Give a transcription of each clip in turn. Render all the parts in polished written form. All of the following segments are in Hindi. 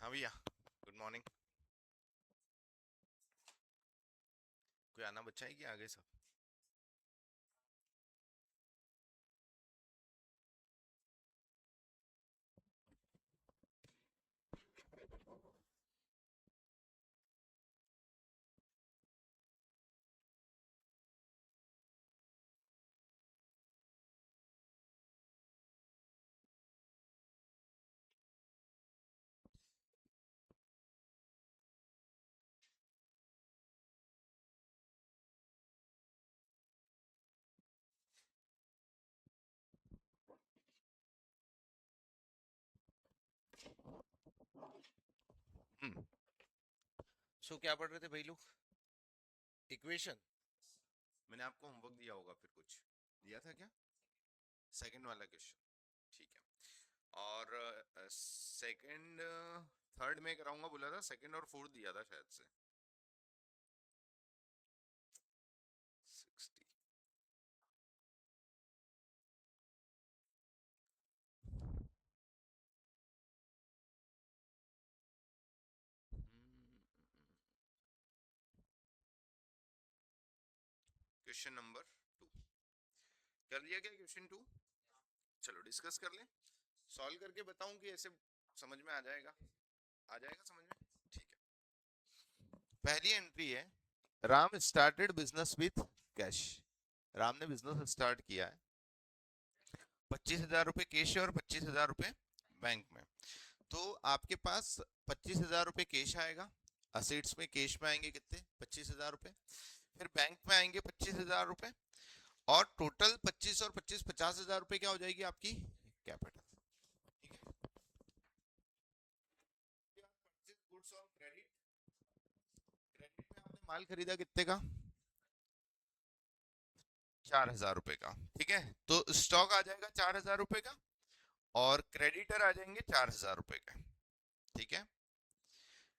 हाँ भैया, गुड मॉर्निंग। कोई आना बच्चा है कि आगे सब? हम्म। सो क्या पढ़ रहे थे भाई लोग? इक्वेशन। मैंने आपको होमवर्क दिया होगा, फिर कुछ दिया था क्या? सेकंड वाला क्वेश्चन। ठीक है। और सेकंड थर्ड में कराऊंगा बोला था, सेकंड और फोर्थ दिया था शायद से। 60। क्वेश्चन नंबर 2 कर लिया क्या? क्वेश्चन 2 चलो डिस्कस कर लें। सॉल्व करके बताऊं कि ऐसे समझ में आ जाएगा? आ जाएगा समझ में? ठीक है। पहली एंट्री है, Ram started business with cash. Ram ने बिजनेस स्टार्ट किया है 25,000 रुपए कैश और 25,000 रुपए बैंक में। तो आपके पास 25,000 रुपए कैश आएगा। असेट्स में कैश में आएंगे कितने? 25,000 रुपए। फिर बैंक में आएंगे 25,000 रुपए। और टोटल 25 और 25 50,000 रुपए क्या हो जाएगी आपकी कैपिटल। ठीक है। Goods on credit. क्रेडिट में आपने माल खरीदा कितने का? 4,000 रुपए का। ठीक है। तो स्टॉक आ जाएगा 4,000 रुपए का, और क्रेडिटर आ जाएंगे 4,000 रुपए का। ठीक है।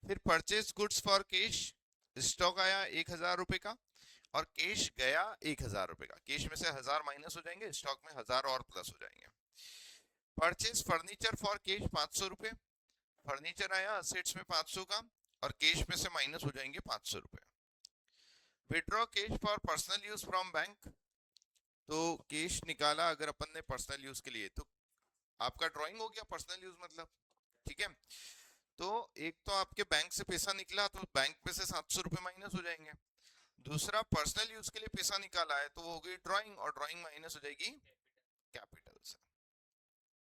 फिर purchase goods for cash. Stock आया 1,000 रुपए का, और कैश गया 1,000 रुपए का। कैश में से 1,000 माइनस हो जाएंगे, स्टॉक में 1,000 और प्लस हो जाएंगे। परचेज फर्नीचर फॉर कैश 500 रुपए। फर्नीचर आया असेट्स में 500 का, और कैश में से माइनस हो जाएंगे 500 रुपए। Withdraw cash for personal use from bank. तो कैश निकाला अगर अपन ने पर्सनल यूज के लिए, तो आपका ड्राइंग हो गया पर्सनल यूज मतलब। ठीक है। तो एक तो आपके बैंक से पैसा निकला, तो बैंक में से 700 रुपए माइनस हो जाएंगे। दूसरा पर्सनल यूज के लिए पैसा निकाला है, तो वो हो गई ड्राइंग, और ड्राइंग माइनस हो जाएगी कैपिटल से।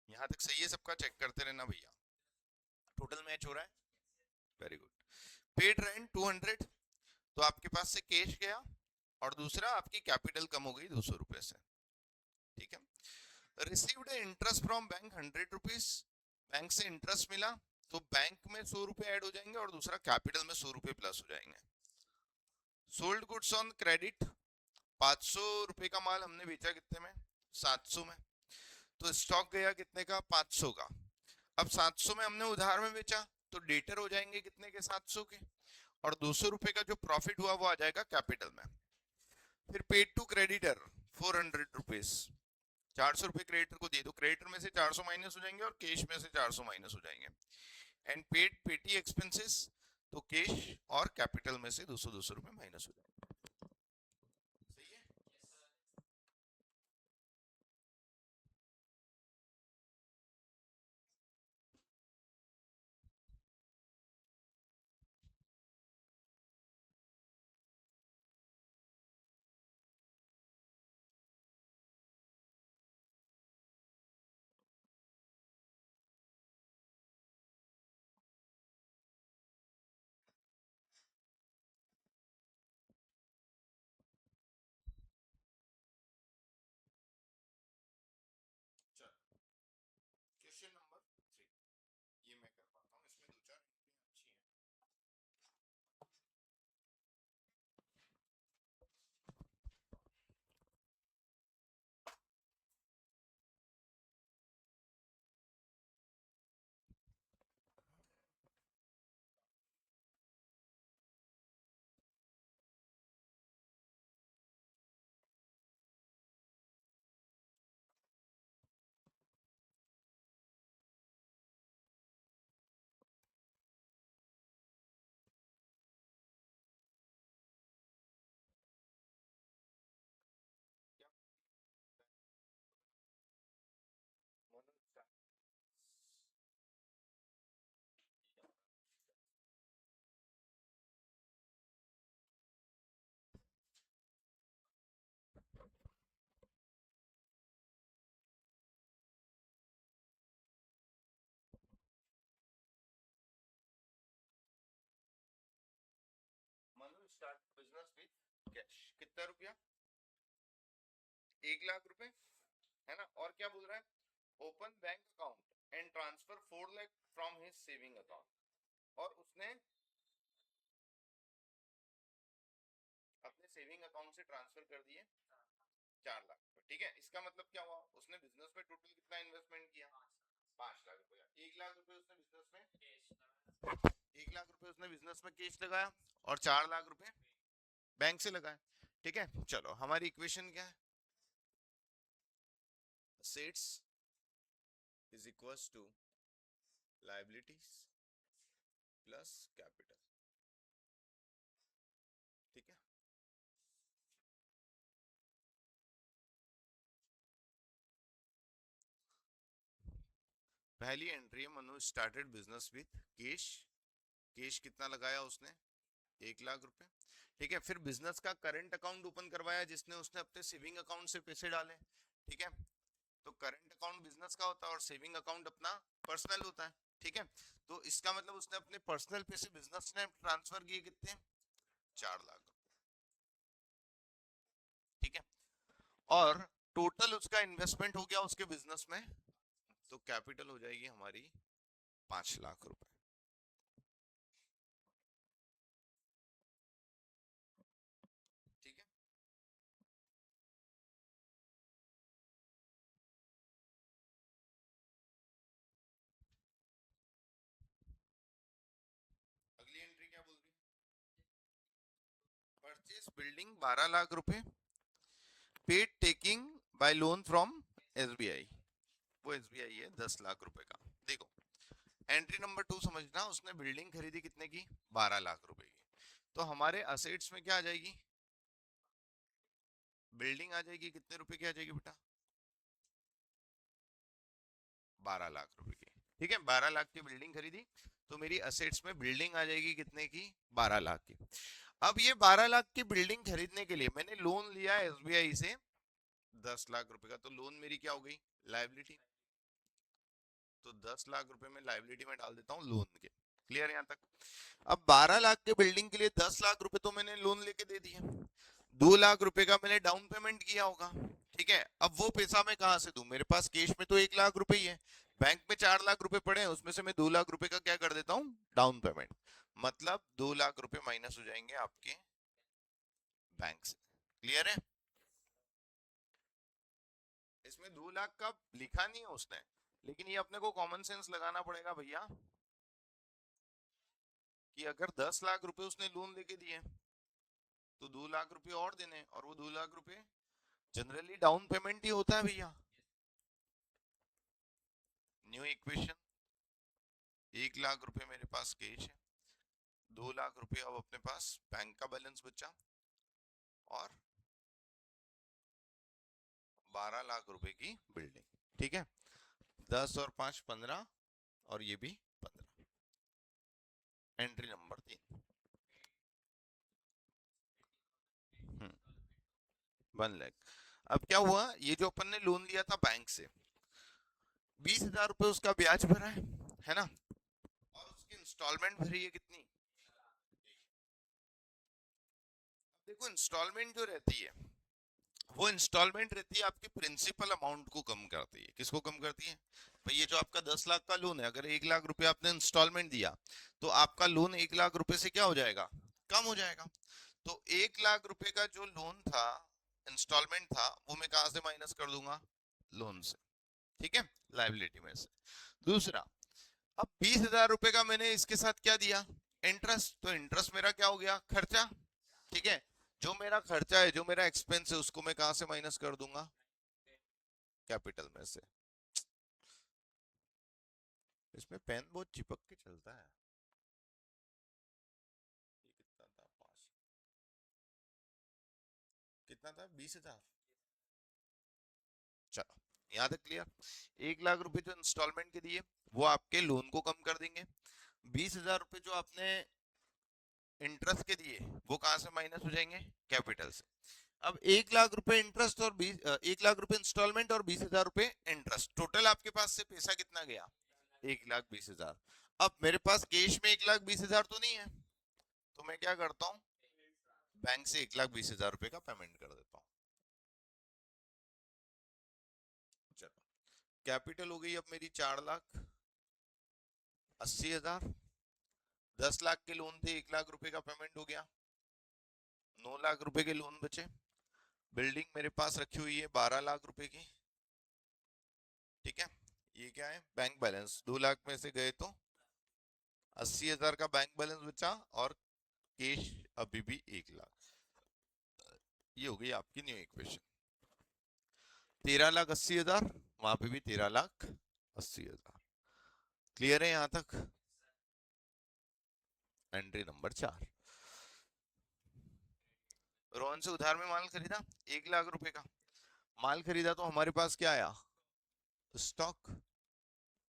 यहाँ तक सही है सबका? चेक करते रहना भैया। टोटल मैच हो रहा है। Very good. Paid rent 200। तो आपके पास से कैश गया, और दूसरा आपकी कैपिटल कम हो गई 200 रुपए से। ठीक है। Received interest from bank 100 rupees. Bank से इंटरेस्ट मिला, तो बैंक में 100 रुपए ऐड हो जाएंगे, और दूसरा कैपिटल में 100 रुपए प्लस हो जाएंगे। Sold goods on credit. 500 रुपए का माल हमने बेचा कितने में? 700 में। तो स्टॉक गया कितने का? 500 का। अब 700 में हमने उधार में बेचा, तो डेटर हो जाएंगे कितने के? 700 के। और 200 रुपए का जो प्रॉफिट हुआ वो आ जाएगा कैपिटल में। फिर पेड टू क्रेडिटर 400 रुपीज। 400 रुपए क्रेडिटर को दे दो, क्रेडिटर में से 400 माइनस हो जाएंगे, और कैश में से 400 माइनस हो जाएंगे। एंड पेड पेटी एक्सपेंसेस। तो कैश और कैपिटल में से 200 माइनस हो जाएंगे। सही है। Start business with cash. कितना रुपया? 1 लाख रुपए, है ना। और क्या बोल रहा है? Open bank account and transfer 4 lakh from his saving account. और उसने अपने सेविंग अकाउंट से ट्रांसफर कर दिए 4 लाख रुपए। ठीक है, इसका मतलब क्या हुआ? उसने बिजनेस में टोटल कितना इन्वेस्टमेंट किया? 5 लाख रुपया। 1 लाख रुपए उसने बिजनेस में 1 लाख रुपए उसने बिजनेस में कैश लगाया और 4 लाख रुपए बैंक से लगाया। ठीक है, चलो हमारी इक्वेशन क्या है? Assets is equals to liabilities plus capital. ठीक है, पहली एंट्री है, Manoj started business with cash. Cash कितना लगाया उसने? 1 लाख रुपए। ठीक है, फिर बिजनेस का करंट अकाउंट ओपन करवाया जिसने उसने अपने सेविंग अकाउंट से पैसे डाले। ठीक है, तो करंट अकाउंट बिजनेस का होता है और सेविंग अकाउंट अपना पर्सनल होता है। ठीक है, तो इसका मतलब उसने अपने पर्सनल पैसे बिजनेस में ट्रांसफर किए। कितने? 4 लाख। ठीक है, और टोटल उसका इन्वेस्टमेंट हो गया उसके बिजनेस में, तो कैपिटल हो जाएगी हमारी 5 लाख रुपए। ठीक है, अगली एंट्री क्या बोल रही है? परचेस बिल्डिंग 12 लाख रुपए, paid taking by loan from SBI. वो एसबीआई है 10 लाख रुपए का। देखो, एंट्री नंबर 2 समझना, उसने बिल्डिंग खरीदी कितने की? 12 लाख रुपए की। तो हमारे असेट्स में क्या आ जाएगी? बिल्डिंग आ जाएगी। कितने रुपए की आ जाएगी बेटा? 12 लाख रुपए की। ठीक है, 12 लाख की बिल्डिंग खरीदी, तो मेरी असेट्स में बिल्डिंग आ जाएगी कितने की? 12 लाख की। अब ये 12 लाख की बिल्डिंग खरीदने के लिए मैंने लोन लिया एसबीआई से 10 लाख रुपए का, तो लोन मेरी क्या हो गई? लायबिलिटी। तो 10 लाख रुपए में लायबिलिटी में डाल देता हूँ लोन के। क्लियर यहाँ तक? अब 12 लाख के बिल्डिंग के लिए 10 लाख रुपए तो मैंने लोन लेके दे दिए, 2 लाख रुपए का मैंने डाउन पेमेंट किया होगा। ठीक है, अब वो पैसा मैं कहां से दूं? मेरे पास कैश में तो 1 लाख रुपए ही है, बैंक में 4 लाख रुपए पड़े हैं, उसमें से मैं 2 लाख रुपए का क्या कर देता हूँ? Down payment. मतलब 2 लाख रुपए माइनस हो जाएंगे आपके बैंक से। क्लियर है? इसमें 2 लाख का लिखा नहीं है उसने, लेकिन ये अपने को कॉमन सेंस लगाना पड़ेगा भैया, कि अगर 10 लाख रुपए उसने लोन लेके दिए तो 2 लाख रुपए और देने, और वो 2 लाख रुपए जनरली डाउन पेमेंट ही होता है भैया। न्यू इक्वेशन, 1 लाख रुपए मेरे पास कैश है, 2 लाख रुपए अब अपने पास बैंक का बैलेंस बचा, और 12 लाख रुपए की बिल्डिंग। ठीक है, 10 और 5 15, और ये भी 15। Entry number 3। 1 लाख। अब क्या हुआ? ये जो अपन ने लोन लिया था बैंक से, 20,000 रुपए उसका ब्याज भरा है ना, और उसकी इंस्टॉलमेंट भरी है कितनी? देखो, इंस्टॉलमेंट जो रहती है, वो इंस्टॉलमेंट रहती है आपके प्रिंसिपल अमाउंट को कम करती है। किसको कम करती है भाई? ये जो आपका 10 लाख का लोन है, अगर 1 लाख रुपए आपने इंस्टॉलमेंट दिया, तो आपका लोन 1 लाख रुपए से क्या हो जाएगा? कम हो जाएगा। तो 1 लाख रुपए का जो लोन था, इंस्टॉलमेंट था, वो मैं कहां से माइनस कर दूंगा? लोन से। ठीक है, लाइबिलिटी में से। दूसरा, अब 20,000 रुपए का मैंने इसके साथ क्या दिया? इंटरेस्ट। तो इंटरेस्ट मेरा क्या हो गया? खर्चा। ठीक है, जो मेरा खर्चा है, जो मेरा एक्सपेंस है, उसको मैं कहां से माइनस कर दूंगा? कैपिटल में से। इसमें पेन बहुत चिपक के चलता है। ये कितना था? 5। कितना था? 20,000। चलो, यहाँ तक क्लियर। 1 लाख रुपए जो इंस्टॉलमेंट के दिए, वो आपके लोन को कम कर देंगे। 20,000 रुपए जो आपने इंटरेस्ट के दिए, वो कहां से माइनस हो जाएंगे? कैपिटल से। अब 1 लाख रुपए इंटरेस्ट और 1 लाख रुपए इंस्टॉलमेंट और 20,000 रुपए इंटरेस्ट, टोटल आपके पास से पैसा कितना गया? 1,20,000। अब मेरे पास कैश में 1,20,000 तो नहीं है, तो मैं क्या करता हूँ? बैंक से 1,20,000 रुपए का पेमेंट कर देता हूँ। चलो, कैपिटल हो गई अब मेरी 4,80,000। 10 लाख के लोन थे, 1 लाख रुपए का पेमेंट हो गया, 9 लाख रुपए के लोन बचे। बिल्डिंग मेरे पास रखी हुई है 12 लाख रुपए की। ठीक है, ये क्या है, बैंक बैलेंस। 2 लाख में से गए तो 80,000 का बैंक बैलेंस बचा, और कैश अभी भी 1 लाख। ये हो गई आपकी न्यू इक्वेशन। 13,80,000, वहां पे भी 13,80,000। क्लियर है यहां तक? Entry number 4। रोहन से उधार में माल खरीदा 1 लाख रुपए का। माल खरीदा तो हमारे पास क्या आया, स्टॉक।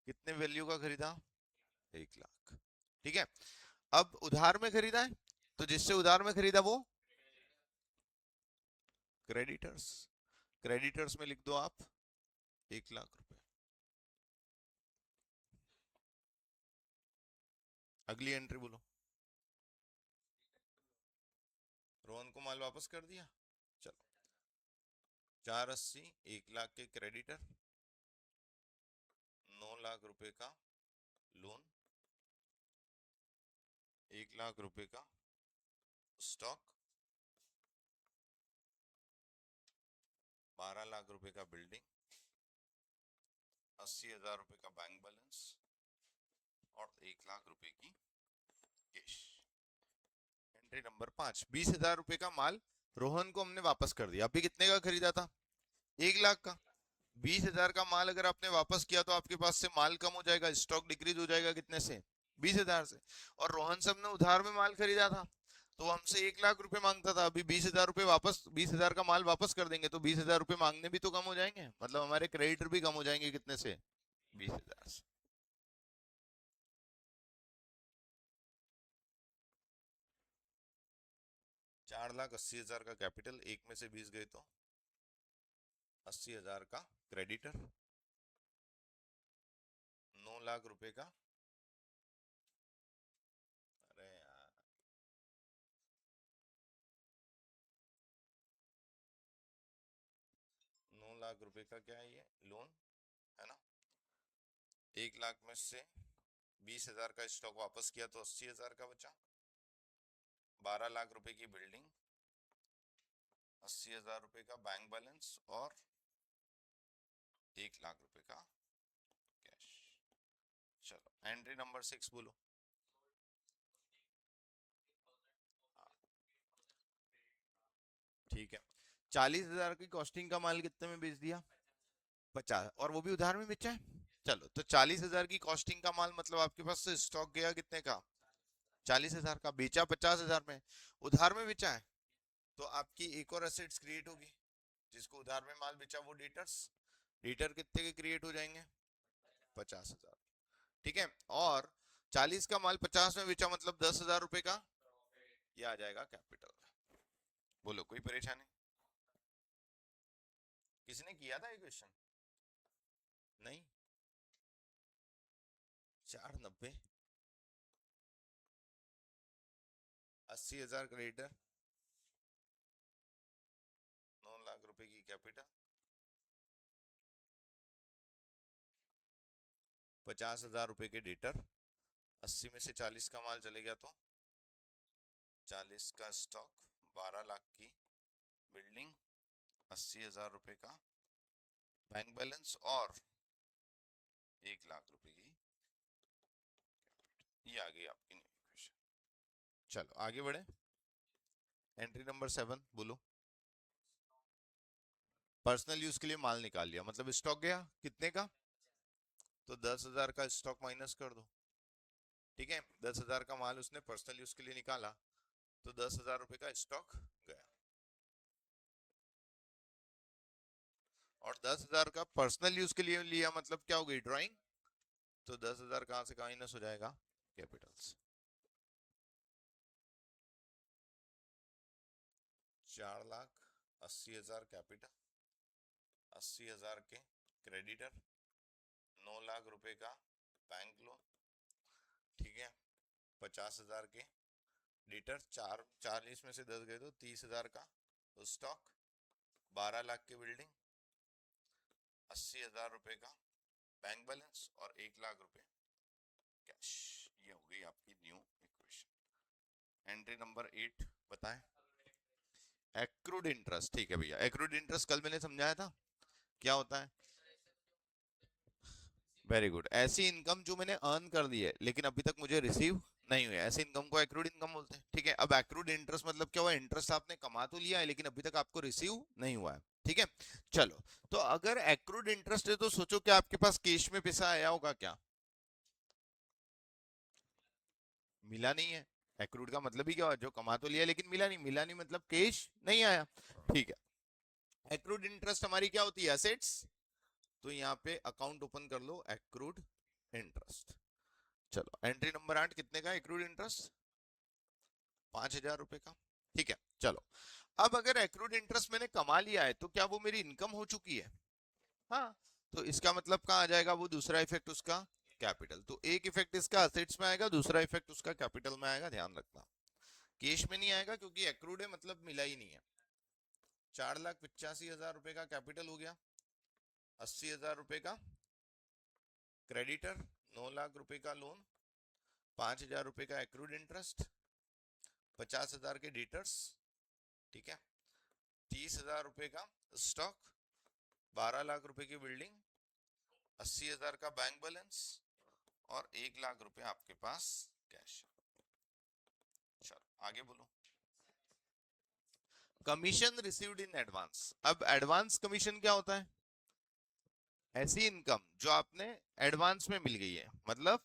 कितने वैल्यू का खरीदा, 1 लाख। ठीक है, अब उधार में खरीदा है, तो जिससे उधार में खरीदा वो क्रेडिटर्स। क्रेडिटर्स में लिख दो आप 1 लाख रुपए। अगली एंट्री बोलो। रोहन को माल वापस कर दिया। चलो, 480, 1 लाख के क्रेडिटर, 9 लाख रुपए का लोन, 1 लाख रुपए का स्टॉक, 12 लाख रुपए का बिल्डिंग, 80,000 रुपए का बैंक बैलेंस, और 1 लाख रुपए की कैश। Entry number 5। 20,000 रुपए का माल रोहन को हमने वापस कर दिया। अभी कितने का खरीदा था, 1 लाख का। 20,000 का माल अगर आपने वापस किया तो आपके पास से माल कम हो जाएगा, स्टॉक डिक्रीज हो जाएगा, कितने से, 20,000 से। और रोहन से हमने उधार में माल खरीदा था, तो हमसे 1 लाख रुपए मांगता था। अभी 20,000 रुपए वापस, 20,000 का माल वापस कर देंगे तो 20,000 रुपए मांगने भी तो कम हो जाएंगे, मतलब हमारे क्रेडिटर भी कम हो जाएंगे, कितने से, 20,000 से। 4,80,000 का कैपिटल, एक में से 20 गए तो 80,000 का क्रेडिटर, 9 लाख रुपए का, अरे यार, 9 लाख रुपए का क्या है ये, लोन है ना। 1 लाख में से 20,000 का स्टॉक वापस किया तो 80,000 का बचा। 12 लाख रुपए की बिल्डिंग, 80,000 रुपए का बैंक बैलेंस, और 1 लाख रुपए का कैश। चलो, एंट्री नंबर 6 बोलो। हाँ, ठीक है। 40,000 की कॉस्टिंग का माल कितने में बेच दिया, 50, और वो भी उधार में बेचा है। चलो, तो 40,000 की कॉस्टिंग का माल मतलब आपके पास से स्टॉक गया कितने का, 40,000 का, बेचा 50,000 में, उधार में बेचा है। तो आपकी एक और एसेट्स क्रिएट होगी, जिसको उधार में माल बेचा वो डेटर्स। डेटर कितने के क्रिएट हो जाएंगे, 50,000। ठीक है, और 40 का माल 50 में बेचा मतलब 10,000 रुपए का, ये आ जाएगा कैपिटल। बोलो, कोई परेशानी? किसने किया था ये क्वेश्चन? नहीं, 490, 80,000 क्रेडिटर, 9 लाख रुपए की कैपिटल, 50,000 रुपए के डेटर, 80 में से 40 का माल चले गया तो 40 का स्टॉक, 12 लाख की बिल्डिंग, 80,000 रुपए का बैंक बैलेंस, और 1 लाख रुपए की। ये आ गई आपकी इक्वेशन। चलो आगे बढ़े। एंट्री नंबर 7 बोलो। पर्सनल यूज के लिए माल निकाल लिया, मतलब स्टॉक गया कितने का, तो 10,000 का स्टॉक माइनस कर दो। ठीक है, 10,000 का माल उसने पर्सनल यूज के लिए निकाला, तो 10,000 रुपए का स्टॉक गया। और 10,000 का पर्सनल यूज के लिए लिया मतलब क्या हो गई, ड्राइंग। तो 10,000 कहां से माइनस हो जाएगा, कैपिटल से। 4,80,000 कैपिटल, 80,000 के क्रेडिटर, 9 लाख रुपए का बैंक लोन, ठीक है, 50,000 के डेटर 40 में से 10 गए तो 30,000 का तो स्टॉक, 12 लाख की बिल्डिंग, 80,000 रुपए का बैंक बैलेंस और 1 लाख रुपए कैश। ये हो गई आपकी न्यू इक्वेशन। एंट्री नंबर 8 बताएं। एक्रूड इंटरेस्ट, ठीक है भैया, एक्रूड इंटरेस्ट कल मैंने समझाया था क्या होता है। वेरी गुड, ऐसी इनकम जो मैंने अर्न कर ली है लेकिन अभी तक मुझे रिसीव नहीं हुई है, ऐसी इनकम को एक्रूड इनकम बोलते हैं। ठीक है, अब एक्रूड इंटरेस्ट मतलब क्या हुआ, इंटरेस्ट आपने कमा तो लिया है लेकिन अभी तक आपको रिसीव नहीं हुआ है। ठीक है, चलो, तो अगर एक्रूड इंटरेस्ट है तो सोचो कि आपके पास कैश में पैसा आया होगा क्या। मिला नहीं है। एक्रूड का मतलब ही क्या हुआ, जो कमा तो लिया लेकिन मिला नहीं, मिला नहीं मतलब कैश नहीं आया। ठीक है, एक्रूड इंटरेस्ट हमारी क्या होती है, एसेट्स। तो यहाँ पे अकाउंट ओपन कर लो, एक्रूड इंटरेस्ट। चलो, एंट्री नंबर 8 कितने का एक्रूड इंटरेस्ट, 5,000 रुपए का। ठीक है, चलो, अब अगर एक्रूड इंटरेस्ट मैंने कमा लिया है तो क्या वो मेरी इनकम हो चुकी है। हाँ, तो इसका मतलब कहाँ आ जाएगा वो दूसरा इफेक्ट उसका, कैपिटल। तो एक इफेक्ट इसका असेट्स में आएगा, दूसरा इफेक्ट उसका कैपिटल में आएगा, ध्यान रखना। कैश में नहीं आएगा क्योंकि एक्रूड है मतलब मिला ही नहीं है। 4,85,000 रुपए का कैपिटल हो गया, 80,000 रुपए का क्रेडिटर, 9 लाख रुपए का लोन, 5,000 रुपए का एक्रूड इंटरेस्ट, 50,000 के डेटर्स, ठीक है, 30,000 रुपए का स्टॉक, 12 लाख रुपए की बिल्डिंग, 80,000 का बैंक बैलेंस और 1 लाख रुपए आपके पास कैश। चलो आगे बोलो। Commission received in advance. अब एडवांस कमीशन क्या होता है, ऐसी इनकम जो आपने एडवांस में मिल गई है, मतलब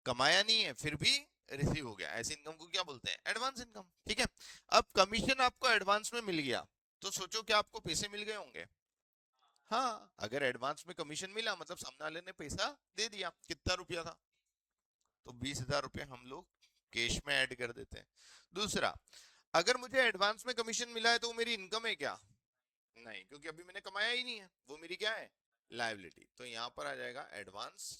कमाया नहीं है फिर भी रिसीव हो गया, ऐसी इनकम को क्या बोलते हैं, एडवांस इनकम। ठीक है, अब कमीशन आपको एडवांस में मिल गया तो सोचो कि आपको पैसे मिल गए होंगे। हाँ, अगर एडवांस में कमीशन मिला मतलब सामने वाले ने पैसा दे दिया, कितना रुपया था, तो 20,000 रुपये हम लोग कैश में ऐड कर देते हैं। दूसरा, अगर मुझे एडवांस में कमीशन मिला है तो वो मेरी इनकम है क्या, नहीं, क्योंकि अभी मैंने कमाया ही नहीं है, वो मेरी क्या है, लाइबिलिटी। तो यहाँ पर आ जाएगा एडवांस।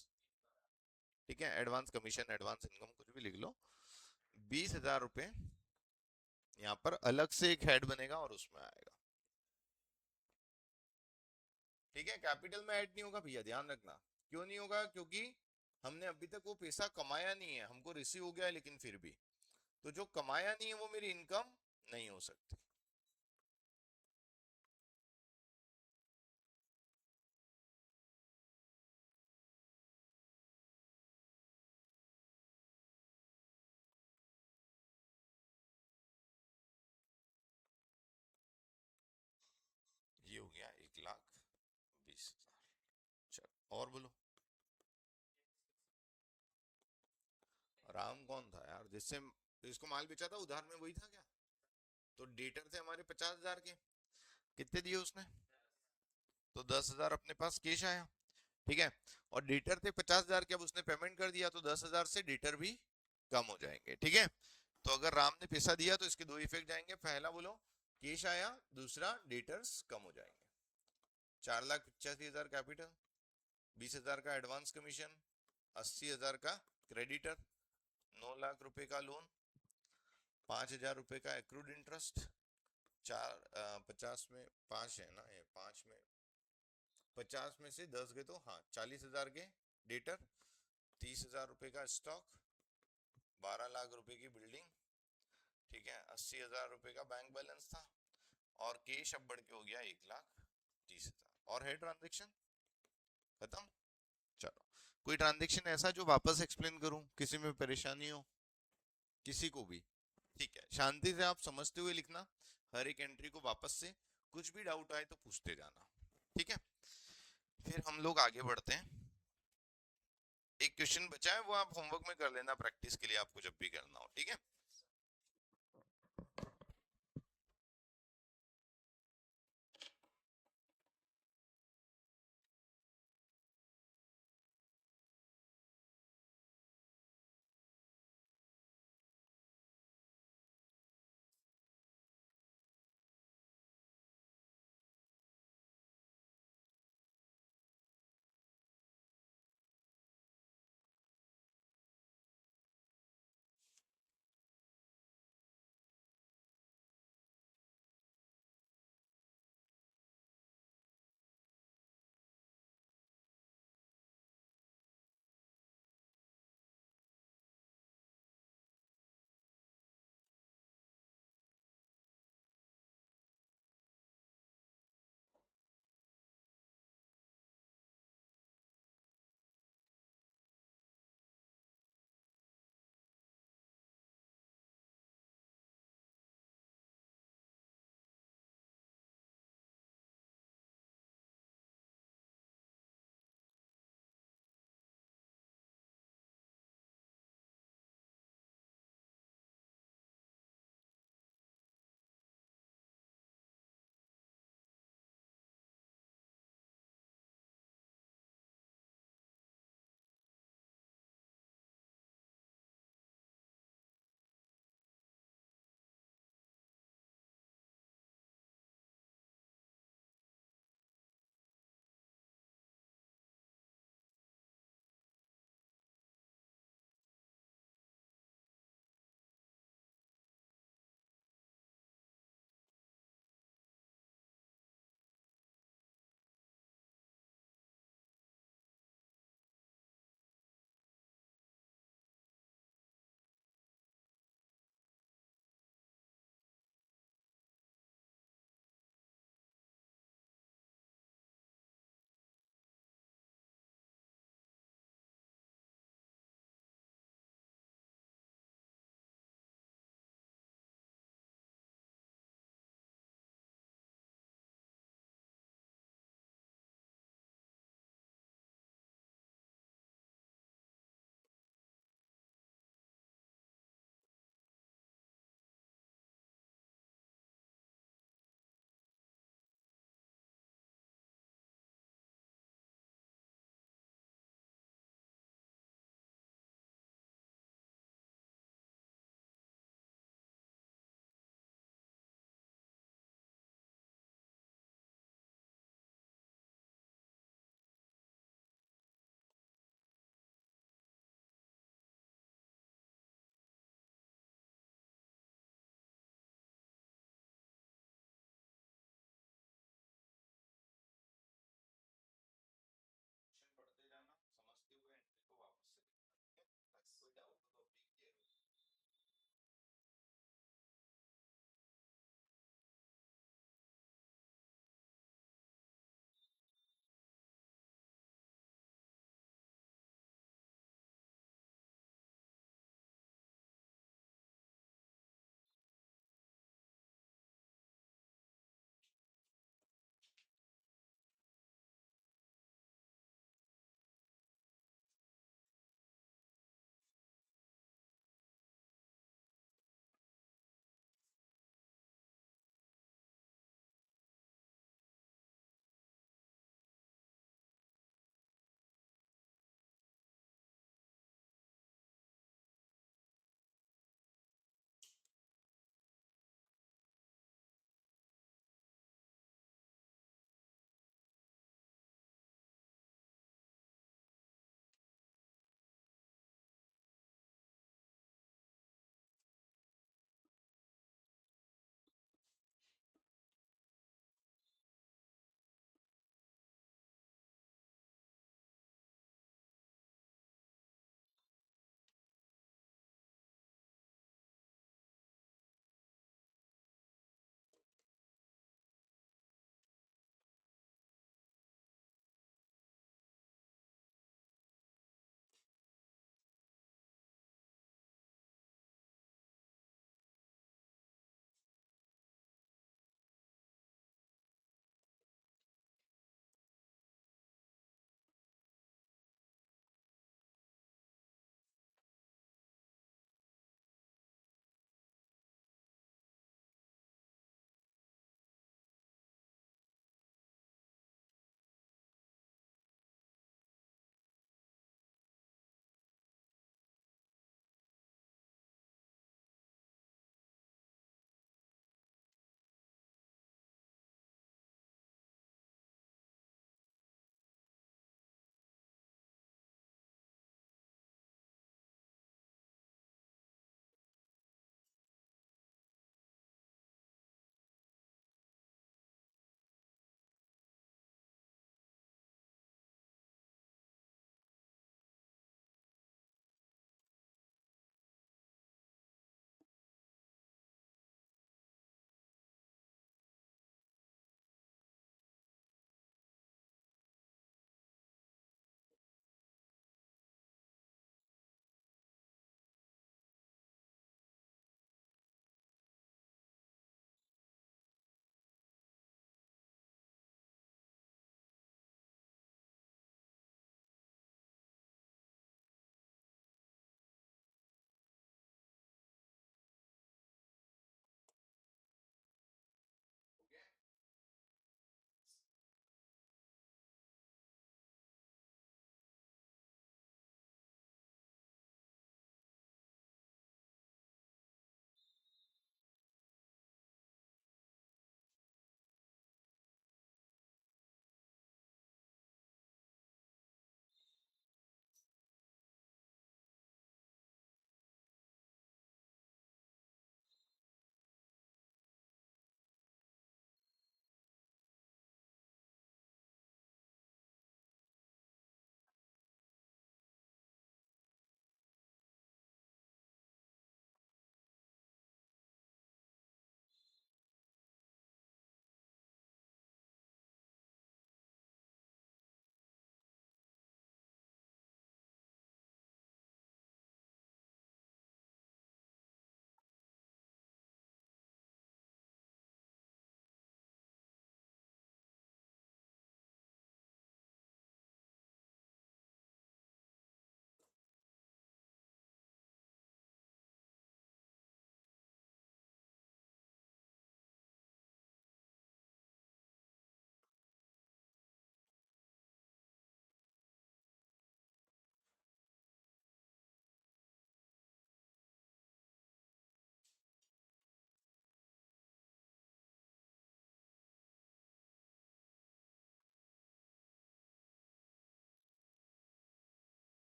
ठीक है, एडवांस कमीशन, एडवांस इनकम कुछ भी लिख लो, 20,000 रुपये यहाँ पर अलग से एक हेड बनेगा और उसमें आएगा। ठीक है, कैपिटल में ऐड नहीं होगा भैया, ध्यान रखना। क्यों नहीं होगा, क्योंकि हमने अभी तक वो पैसा कमाया नहीं है, हमको रिसीव हो गया है लेकिन फिर भी, तो जो कमाया नहीं है वो मेरी इनकम नहीं हो सकती। ये हो गया 1,20,000। चलो और बोलो। राम कौन था यार जिससे इसको माल बेचा था, उधार में वही था क्या। तो डेटर थे हमारे 50,000 के, कितने दिए उसने, तो 10,000 अपने पास कैश आया। ठीक है, और डेटर थे 50,000 के, अब उसने पेमेंट कर दिया तो 10,000 से डेटर भी कम हो जाएंगे। ठीक है, तो अगर राम ने पैसा दिया तो इसके दो इफेक्ट जाएंगे, पहला बोलो कैश आया, दूसरा डेटर्स कम हो जाएंगे। 4,85,000 कैपिटल, 20,000 का एडवांस कमीशन, 80,000 का क्रेडिटर, 9 लाख रुपए का लोन, 5,000 रुपए का एक्रूड इंटरेस्ट, 50 में 5 है ना, ये 5 में 50 में से 10 गए तो हाँ 40,000 के डेटर, 30,000 रुपए का स्टॉक, 12 लाख रुपए की बिल्डिंग, ठीक है, 80,000 रुपए का बैंक बैलेंस था और कैश अब बढ़ के हो गया 1,30,000। और है ट्रांजेक्शन खत्म। चलो, कोई ट्रांजेक्शन ऐसा जो वापस एक्सप्लेन करूं, किसी में परेशानी हो, किसी को भी। ठीक है, शांति से आप समझते हुए लिखना, हर एक एंट्री को वापस से, कुछ भी डाउट आए तो पूछते जाना। ठीक है, फिर हम लोग आगे बढ़ते हैं। एक क्वेश्चन बचा है, वो आप होमवर्क में कर लेना प्रैक्टिस के लिए, आपको जब भी करना हो। ठीक है।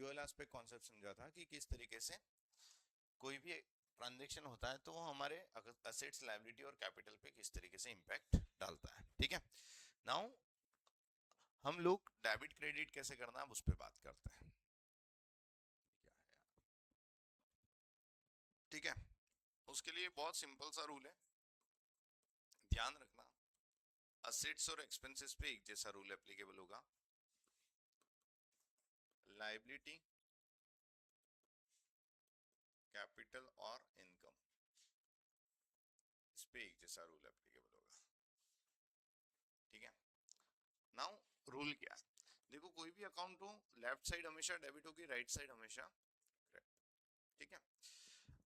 ड्यूअल एस्पेक्ट कॉन्सेप्ट समझा था कि किस तरीके से कोई भी ट्रांजेक्शन होता है तो वो हमारे असेट्स, लायबिलिटी और कैपिटल पे किस तरीके से इम्पैक्ट डालता है। ठीक है, नाउ हम लोग डेबिट क्रेडिट कैसे करना है उस पर बात करते हैं। ठीक है, उसके लिए बहुत सिंपल सा रूल है, ध्यान रखना। असेट्स और एक्सपेंसेस पे एक जैसा रूल एप्लीकेबल होगा, लायबिलिटी, कैपिटल और इनकम इस पे एक जैसा रूल एप्लीकेबल होगा। ठीक है, नाउ रूल क्या है, देखो कोई भी अकाउंट हो, लेफ्ट साइड हमेशा डेबिट होगी, राइट साइड हमेशा क्रेडिट। ठीक है,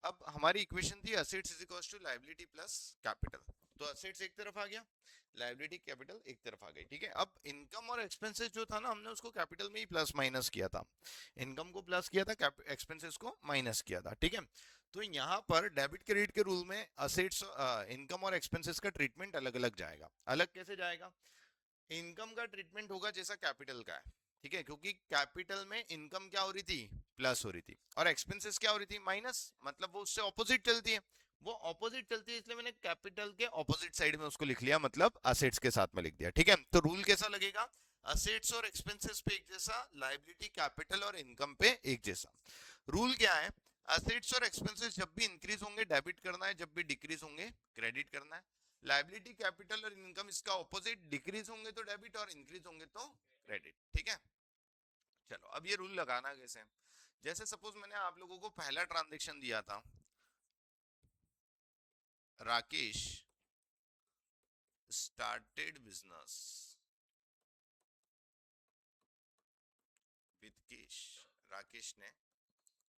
अब हमारी इक्वेशन थी assets is equals to liability plus capital, तो असेट्स एक तरफ आ गया, लायबिलिटी कैपिटल एक तरफ आ गई। ठीक है, अब इनकम और एक्सपेंसेस जो था ना, हमने उसको कैपिटल में ही प्लस माइनस किया था, इनकम को प्लस किया था, एक्सपेंसेस को माइनस किया था। ठीक है, तो यहाँ पर डेबिट क्रेडिट के रूल में असेट्स, इनकम और एक्सपेंसेस का ट्रीटमेंट अलग अलग जाएगा। अलग कैसे जाएगा, इनकम का ट्रीटमेंट होगा जैसा कैपिटल का है। ठीक है, क्योंकि कैपिटल में इनकम क्या हो रही थी, प्लस हो रही थी, और एक्सपेंसेस क्या हो रही थी, माइनस, मतलब वो उससे ऑपोजिट चलती है, वो ऑपोजिट चलती है, इसलिए मैंने कैपिटल के ऑपोजिट साइड में उसको लिख लिया, मतलब असेट्स के साथ में लिख दिया। ठीक है, तो रूल कैसा लगेगा, असेट्स और एक्सपेंसेस पे एक जैसा, लायबिलिटी, कैपिटल और इनकम पे एक जैसा। रूल क्या है, असेट्स और एक्सपेंसेस जब भी इंक्रीज होंगे डेबिट करना है, जब भी डिक्रीज होंगे क्रेडिट करना है। लायबिलिटी, कैपिटल और इनकम इसका ऑपोजिट, डिक्रीज होंगे तो डेबिट और इंक्रीज होंगे तो क्रेडिट। ठीक है, चलो अब ये रूल लगाना कैसे, जैसे सपोज मैंने आप लोगों को पहला ट्रांजेक्शन दिया था, राकेश स्टार्टेड बिजनेस विद केश, राकेश ने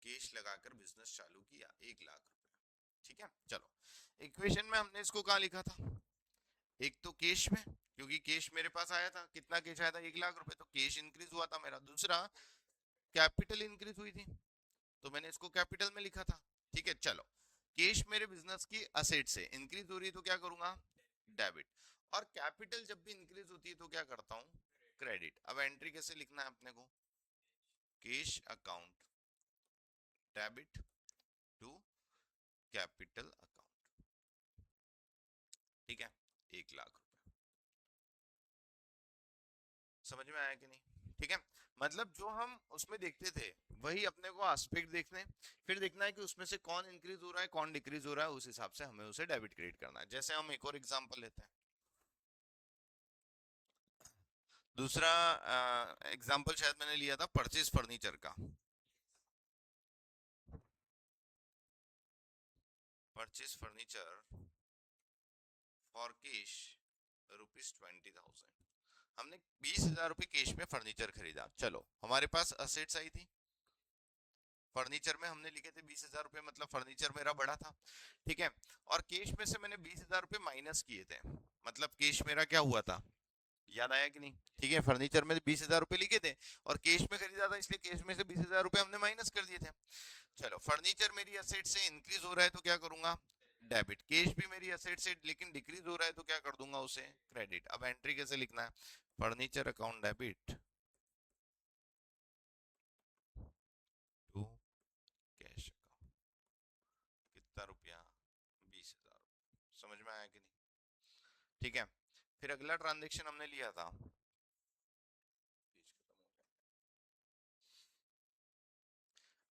केश लगाकर बिजनेस चालू किया 1 लाख रुपए। ठीक है, चलो इक्वेशन में हमने इसको कहाँ लिखा था, एक तो केश में, क्योंकि केश मेरे पास आया था, कितना केश आया था, 1 लाख रुपए, तो केश इंक्रीज हुआ था मेरा। दूसरा कैपिटल इंक्रीज हुई थी, तो मैंने इसको कैपिटल में लिखा था। ठीक है, चलो कैश मेरे बिजनेस की असेट से इंक्रीज हो रही है तो क्या करूंगा, डेबिट, और कैपिटल जब भी इंक्रीज होती है तो क्या करता हूं, क्रेडिट। अब एंट्री कैसे लिखना है अपने को, cash account debit to capital account. ठीक है, 1 लाख रुपए, समझ में आया कि नहीं। ठीक है, मतलब जो हम उसमें देखते थे वही अपने को एस्पेक्ट देखने, फिर देखना है कि उसमें से कौन इंक्रीज हो रहा है, कौन डिक्रीज हो रहा है, उस हिसाब से हमें उसे डेबिट क्रेडिट करना है। जैसे हम एक और एग्जांपल लेते हैं, दूसरा एग्जांपल शायद मैंने लिया था परचेज फर्नीचर का, परचेज फर्नीचर फॉर कैश ₹20,000, हमने 20,000 रुपए कैश में फर्नीचर खरीदा। चलो हमारे पास असेट्स आई थी, फर्नीचर में हमने लिखे थे 20,000 रुपए, मतलब फर्नीचर मेरा बड़ा था। ठीक है, और कैश में से मैंने 20,000 रुपए माइनस किए थे, मतलब कैश मेरा क्या हुआ था, याद आया कि नहीं। ठीक है, फर्नीचर में 20,000 रुपए लिखे थे और कैश में खरीदा था, इसलिए कैश में से 20,000 रुपए हमने माइनस कर दिए थे। चलो फर्नीचर मेरी असेट से इंक्रीज हो रहा है तो क्या करूंगा, डेबिट। कैश भी मेरी असेट से लेकिन डिक्रीज हो रहा है तो क्या कर दूंगा, उसे क्रेडिट। अब एंट्री कैसे लिखना है, furniture account debit to cash account, कितना रुपया, 20,000। समझ में आया कि नहीं। ठीक है, फिर अगला ट्रांजेक्शन हमने लिया था,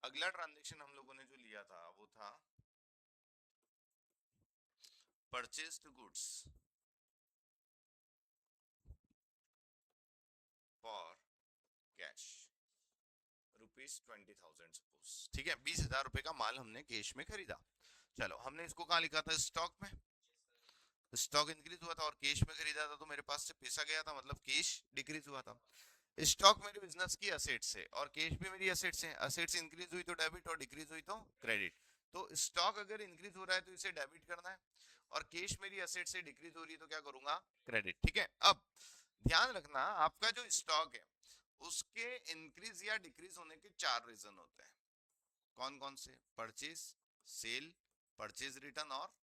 अगला ट्रांजेक्शन हम लोगों ने जो लिया था वो था purchased goods for cash ₹20,000 suppose. ठीक है, 20,000 रुपए का माल हमने कैश में खरीदा। चलो हमने इसको कहाँ लिखा था, स्टॉक में, स्टॉक इंक्रीज हुआ था और कैश में खरीदा था तो मेरे पास से पैसा गया था, मतलब कैश डिक्रीज हुआ था। स्टॉक मेरे बिजनेस की असेट्स है और कैश भी मेरी असेट्स है, असेट्स इंक्रीज हुई तो डेबिट और डिक्रीज हुई तो क्रेडिट। तो स्टॉक अगर इंक्रीज हो रहा है तो इसे डेबिट करना है, और कैश मेरी असेट से डिक्रीज हो रही है तो क्या करूंगा, क्रेडिट। ठीक है, अब ध्यान रखना आपका जो स्टॉक है उसके इंक्रीज या डिक्रीज होने के 4 रीजन होते हैं। कौन कौन से, परचेज, सेल, परचेज रिटर्न और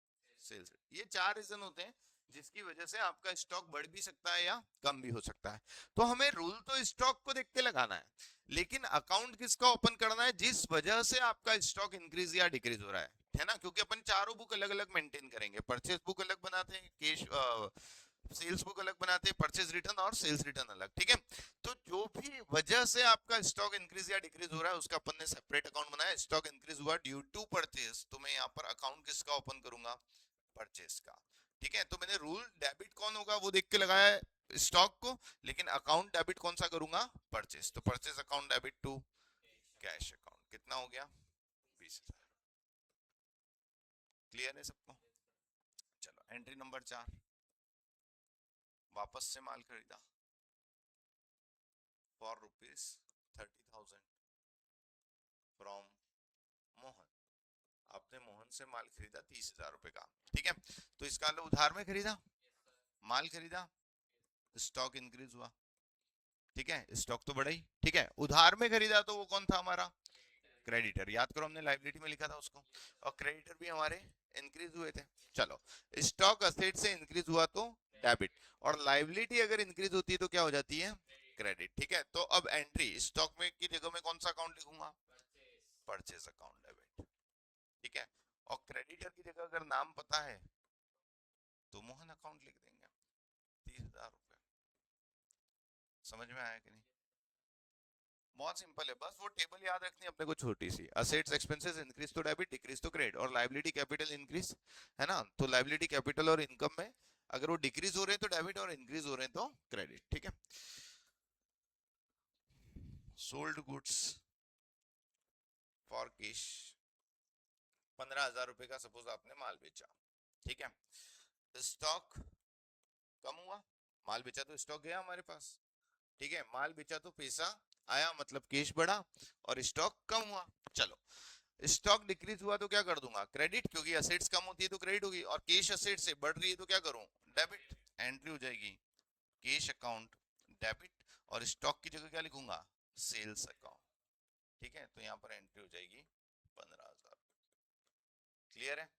सेल्स। ये 4 रीजन होते हैं जिसकी वजह से आपका स्टॉक बढ़ भी सकता है या कम भी हो सकता है। तो हमें रूल तो स्टॉक को देख के लगाना है, लेकिन अकाउंट किसका ओपन करना है जिस वजह से आपका स्टॉक इंक्रीज या डिक्रीज हो रहा है ना, क्योंकि अपन चारों बुक अलग अलग मेंटेन करेंगे, परचेज बुक अलग बनाते हैं, कैश सेल्स बुक अलग बनाते हैं, परचेज रिटर्न और सेल्स रिटर्न अलग, ठीक है। तो जो भी वजह से आपका स्टॉक इंक्रीज या डिक्रीज हो रहा है उसका अपन ने सेपरेट अकाउंट बनाया। स्टॉक इंक्रीज हुआ ड्यू टू परचेज, तो मैं यहाँ पर अकाउंट किसका ओपन करूंगा, परचेज का, ठीक है। तो मैंने रूल डेबिट कौन होगा वो देख के लगाया है स्टॉक को, लेकिन अकाउंट डेबिट कौन सा करूंगा, परचेज। तो purchase account debit to cash account, कितना हो गया, 20,000। क्लियर है सबको? चलो एंट्री नंबर 4, वापस से माल खरीदा फॉर ₹30,000 फ्रॉम मोहन। आपने मोहन से माल खरीदा 30,000 रुपए का, ठीक है। तो इसका मतलब उधार में खरीदा, माल खरीदा, स्टॉक इंक्रीज हुआ, ठीक है, स्टॉक तो बढ़ा ही, ठीक है। उधार में खरीदा तो वो कौन था हमारा, क्रेडिटर, याद करो हमने लाइबिलिटी में लिखा था उसको, और क्रेडिटर भी हमारे इंक्रीज हुए थे। चलो, स्टॉक असेट से इंक्रीज हुआ तो डेबिट, और लाइबिलिटी अगर इंक्रीज होती है तो क्या हो जाती है, क्रेडिट, ठीक है। तो अब एंट्री स्टॉक में की जगह में कौन सा अकाउंट लिखूंगा, परचेज अकाउंट डेबिट, ठीक है। और क्रेडिटर की जगह अगर नाम पता है तो मोहन अकाउंट लिख देंगे, 30,000 रुपए। समझ में आया कि नहीं? बहुत सिंपल है, बस वो टेबल याद रखनी है अपने को छोटी सी, असेट्स एक्सपेंसेस इंक्रीज तो डेबिट, डिक्रीज तो क्रेडिट, और लायबिलिटी कैपिटल इंक्रीज, है ना। तो लायबिलिटी कैपिटल और इनकम में अगर वो डिक्रीज हो रहे हैं तो डेबिट, और इंक्रीज हो रहे हैं तो क्रेडिट, ठीक है। सोल्ड गुड्स फॉर कैश, 15,000 रुपए का सपोज आपने माल बेचा, ठीक है। स्टॉक कम हुआ, माल बेचा तो स्टॉक गया हमारे पास, ठीक है। माल बेचा तो पैसा आया, मतलब कैश बढ़ा, और स्टॉक कम हुआ। चलो, स्टॉक डिक्रीज हुआ तो क्या कर दूंगा, क्रेडिट, क्योंकि असेट्स कम होती है तो क्रेडिट होगी, और कैश असेट से बढ़ रही है तो क्या करूं, डेबिट। एंट्री हो जाएगी कैश अकाउंट डेबिट, और स्टॉक की जगह क्या लिखूंगा, सेल्स अकाउंट, ठीक है। तो यहाँ पर एंट्री हो जाएगी 15,000। क्लियर है?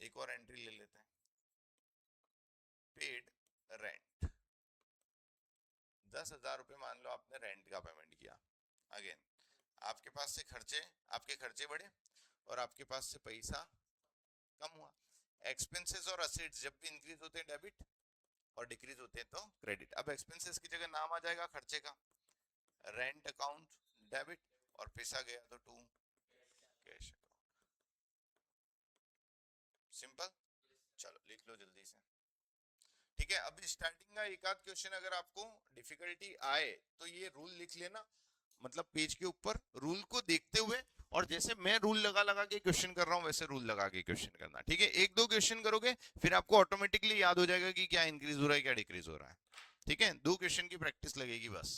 एक और एंट्री ले लेते हैं, पेड रेंट, 10,000 रुपए मान लो आपने रेंट का पेमेंट किया। अगेन आपके पास से खर्चे, आपके खर्चे बढ़े और आपके पास से पैसा कम हुआ। एक्सपेंसेस और असेट्स जब भी इंक्रीज होते हैं डेबिट, और डिक्रीज होते हैं तो क्रेडिट। अब एक्सपेंसेस की जगह नाम आ जाएगा खर्चे का, रेंट अकाउंट डेबिट, और पैसा गया तो टू कैश अकाउंट। सिंपल, चलो लिख लो जल्दी से, ठीक है। अब स्टार्टिंग का एक आध क्वेश्चन अगर आपको डिफिकल्टी आए तो ये रूल लिख लेना, मतलब पेज के ऊपर रूल को देखते हुए, और जैसे मैं रूल लगा लगा के क्वेश्चन कर रहा हूं वैसे रूल लगा के क्वेश्चन करना, ठीक है। एक दो क्वेश्चन करोगे फिर आपको ऑटोमेटिकली याद हो जाएगा कि क्या इंक्रीज हो रहा है क्या डिक्रीज हो रहा है, ठीक है। दो क्वेश्चन की प्रैक्टिस लगेगी बस।